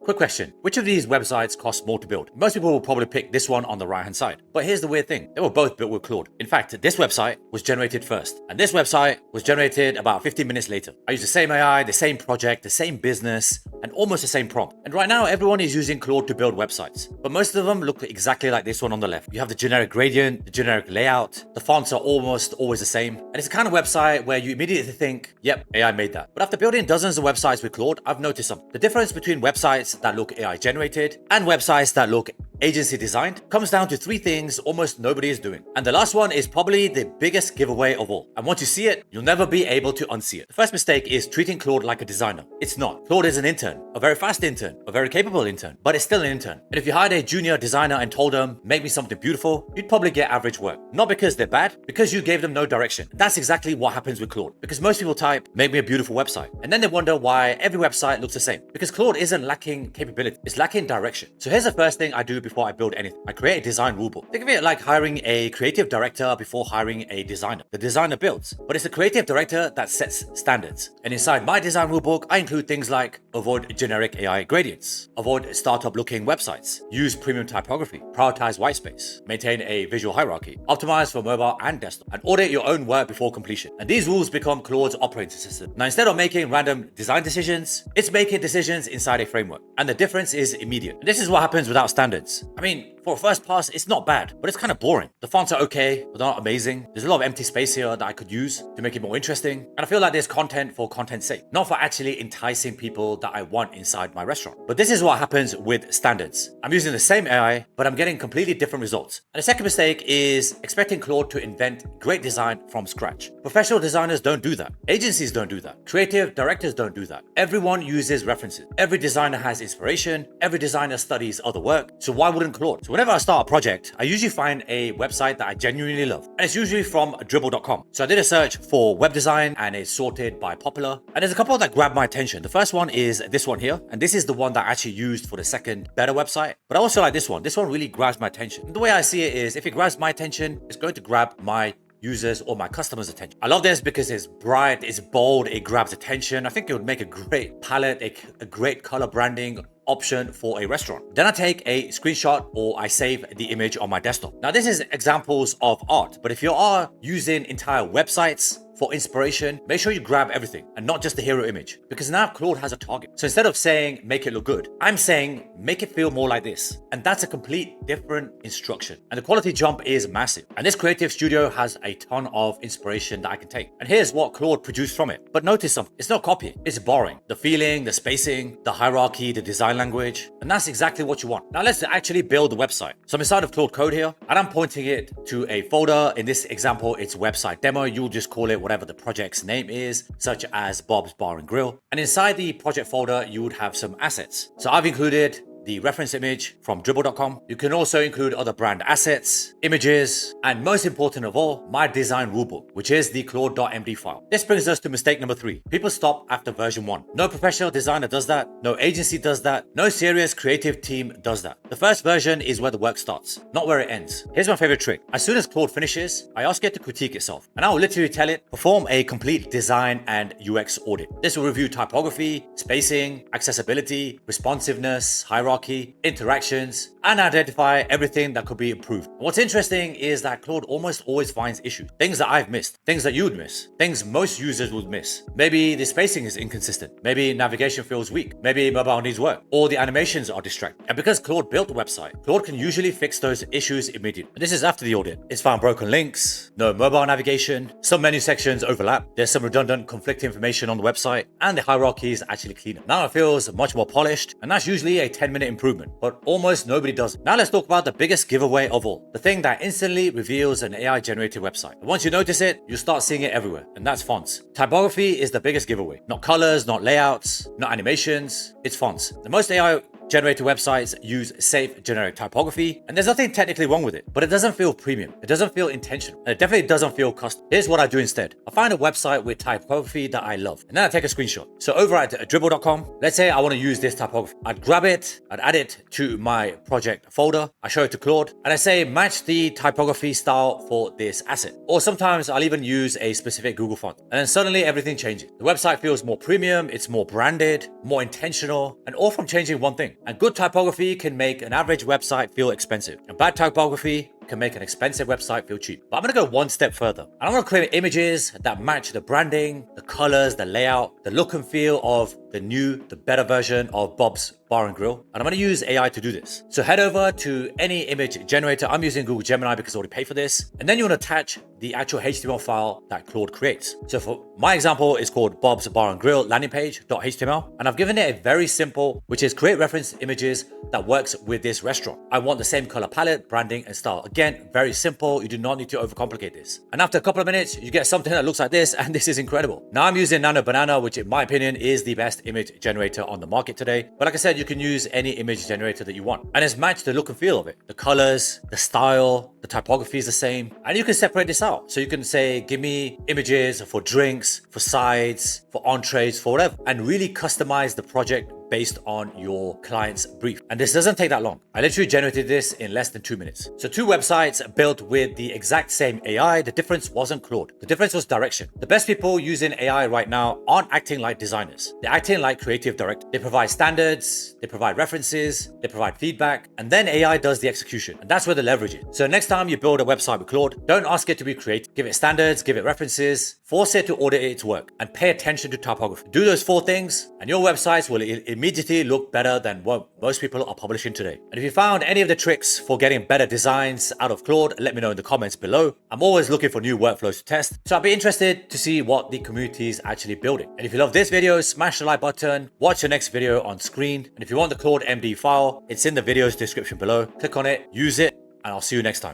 Quick question, which of these websites cost more to build? Most people will probably pick this one on the right hand side. But here's the weird thing, they were both built with Claude. In fact, this website was generated first, and this website was generated about 15 minutes later. I used the same AI, the same project, the same business, and almost the same prompt. And right now, everyone is using Claude to build websites. But most of them look exactly like this one on the left. You have the generic gradient, the generic layout, the fonts are almost always the same. And it's the kind of website where you immediately think, yep, AI made that. But after building dozens of websites with Claude, I've noticed something. The difference between websites that look AI generated and websites that look agency designed comes down to three things almost nobody is doing. And the last one is probably the biggest giveaway of all. And once you see it, you'll never be able to unsee it. The first mistake is treating Claude like a designer. It's not. Claude is an intern, a very fast intern, a very capable intern, but it's still an intern. And if you hired a junior designer and told them, make me something beautiful, you'd probably get average work. Not because they're bad, because you gave them no direction. That's exactly what happens with Claude. Because most people type, make me a beautiful website. And then they wonder why every website looks the same. Because Claude isn't lacking capability, it's lacking direction. So here's the first thing I do before I build anything. I create a design rulebook. Think of it like hiring a creative director before hiring a designer. The designer builds, but it's the creative director that sets standards. And inside my design rulebook, I include things like avoid generic AI gradients, avoid startup looking websites, use premium typography, prioritize whitespace, maintain a visual hierarchy, optimize for mobile and desktop, and audit your own work before completion. And these rules become Claude's operating system. Now, instead of making random design decisions, it's making decisions inside a framework. And the difference is immediate. And this is what happens without standards. I mean, for a first pass, it's not bad, but it's kind of boring. The fonts are okay, but they're not amazing. There's a lot of empty space here that I could use to make it more interesting. And I feel like there's content for content's sake, not for actually enticing people that I want inside my restaurant. But this is what happens with standards. I'm using the same AI, but I'm getting completely different results. And the second mistake is expecting Claude to invent great design from scratch. Professional designers don't do that. Agencies don't do that. Creative directors don't do that. Everyone uses references. Every designer has inspiration. Every designer studies other work. So why wouldn't Claude? So whenever I start a project, I usually find a website that I genuinely love. And it's usually from dribble.com. So I did a search for web design and it's sorted by popular. And there's a couple that grabbed my attention. The first one is this one here. And this is the one that I actually used for the second better website. But I also like this one. This one really grabs my attention. And the way I see it is if it grabs my attention, it's going to grab my users or my customers' attention. I love this because it's bright, it's bold, it grabs attention. I think it would make a great palette, a great color branding option for a restaurant. Then I take a screenshot or I save the image on my desktop. Now this is examples of art, but if you are using entire websites for inspiration, make sure you grab everything and not just the hero image, because now Claude has a target. So instead of saying make it look good, I'm saying make it feel more like this. And that's a complete different instruction. And the quality jump is massive. And this creative studio has a ton of inspiration that I can take. And here's what Claude produced from it. But notice something, it's not copying, it's borrowing. The feeling, the spacing, the hierarchy, the design language, and that's exactly what you want. Now let's actually build the website. So I'm inside of Claude Code here, and I'm pointing it to a folder. In this example, it's website demo. You'll just call it whatever the project's name is, such as Bob's Bar and Grill. And inside the project folder, you would have some assets. So I've included the reference image from dribble.com. You can also include other brand assets, images, and most important of all, my design rulebook, which is the claude.md file. This brings us to mistake number 3. People stop after version 1. No professional designer does that. No agency does that. No serious creative team does that. The first version is where the work starts, not where it ends. Here's my favorite trick. As soon as Claude finishes, I ask it to critique itself, and I will literally tell it, perform a complete design and UX audit. This will review typography, spacing, accessibility, responsiveness, hierarchy, interactions, and identify everything that could be improved. And what's interesting is that Claude almost always finds issues, things that I've missed, things that you would miss, things most users would miss. Maybe the spacing is inconsistent, maybe navigation feels weak, maybe mobile needs work, or the animations are distracting. And because Claude built the website, Claude can usually fix those issues immediately. And this is after the audit. It's found broken links, no mobile navigation, some menu sections overlap, there's some redundant conflicting information on the website, and the hierarchy is actually cleaner. Now it feels much more polished, and that's usually a 10-minute improvement, but almost nobody does it. Now let's talk about the biggest giveaway of all, the thing that instantly reveals an AI generated website. And once you notice it, you'll start seeing it everywhere, and that's fonts. Typography is the biggest giveaway. Not colors, not layouts, not animations, it's fonts. The most AI generated websites use safe generic typography, and there's nothing technically wrong with it, but it doesn't feel premium. It doesn't feel intentional, and it definitely doesn't feel custom. Here's what I do instead. I find a website with typography that I love, and then I take a screenshot. So over at dribble.com, let's say I want to use this typography. I'd grab it, I'd add it to my project folder, I show it to Claude, and I say match the typography style for this asset. Or sometimes I'll even use a specific Google font, and then suddenly everything changes. The website feels more premium, it's more branded, more intentional, and all from changing one thing. And good typography can make an average website feel expensive, and bad typography can make an expensive website feel cheap. But I'm gonna go one step further. And I'm gonna create images that match the branding, the colors, the layout, the look and feel of the better version of Bob's Bar and Grill. And I'm gonna use AI to do this. So head over to any image generator. I'm using Google Gemini because I already paid for this. And then you wanna attach the actual HTML file that Claude creates. So for my example, it's called Bob's Bar and Grill landing page.html. And I've given it a very simple, which is create reference images that works with this restaurant. I want the same color palette, branding, and style. Again, very simple. You do not need to overcomplicate this. And after a couple of minutes, you get something that looks like this, and this is incredible. Now I'm using Nano Banana, which in my opinion is the best image generator on the market today. But like I said, you can use any image generator that you want. And it's matched the look and feel of it. The colors, the style, the typography is the same. And you can separate this out. So you can say, give me images for drinks, for sides, for entrees, for whatever, and really customize the project based on your client's brief. And this doesn't take that long. I literally generated this in less than 2 minutes. So 2 websites built with the exact same AI. The difference wasn't Claude. The difference was direction. The best people using AI right now aren't acting like designers. They're acting like creative directors. They provide standards, they provide references, they provide feedback, and then AI does the execution. And that's where the leverage is. So next time you build a website with Claude, don't ask it to be creative. Give it standards, give it references, force it to audit its work, and pay attention to typography. Do those 4 things, and your websites will immediately look better than what most people are publishing today. And if you found any of the tricks for getting better designs out of Claude, let me know in the comments below. I'm always looking for new workflows to test, so I'll be interested to see what the community is actually building. And if you love this video, smash the like button, watch the next video on screen. And if you want the Claude MD file, it's in the video's description below. Click on it, use it, and I'll see you next time.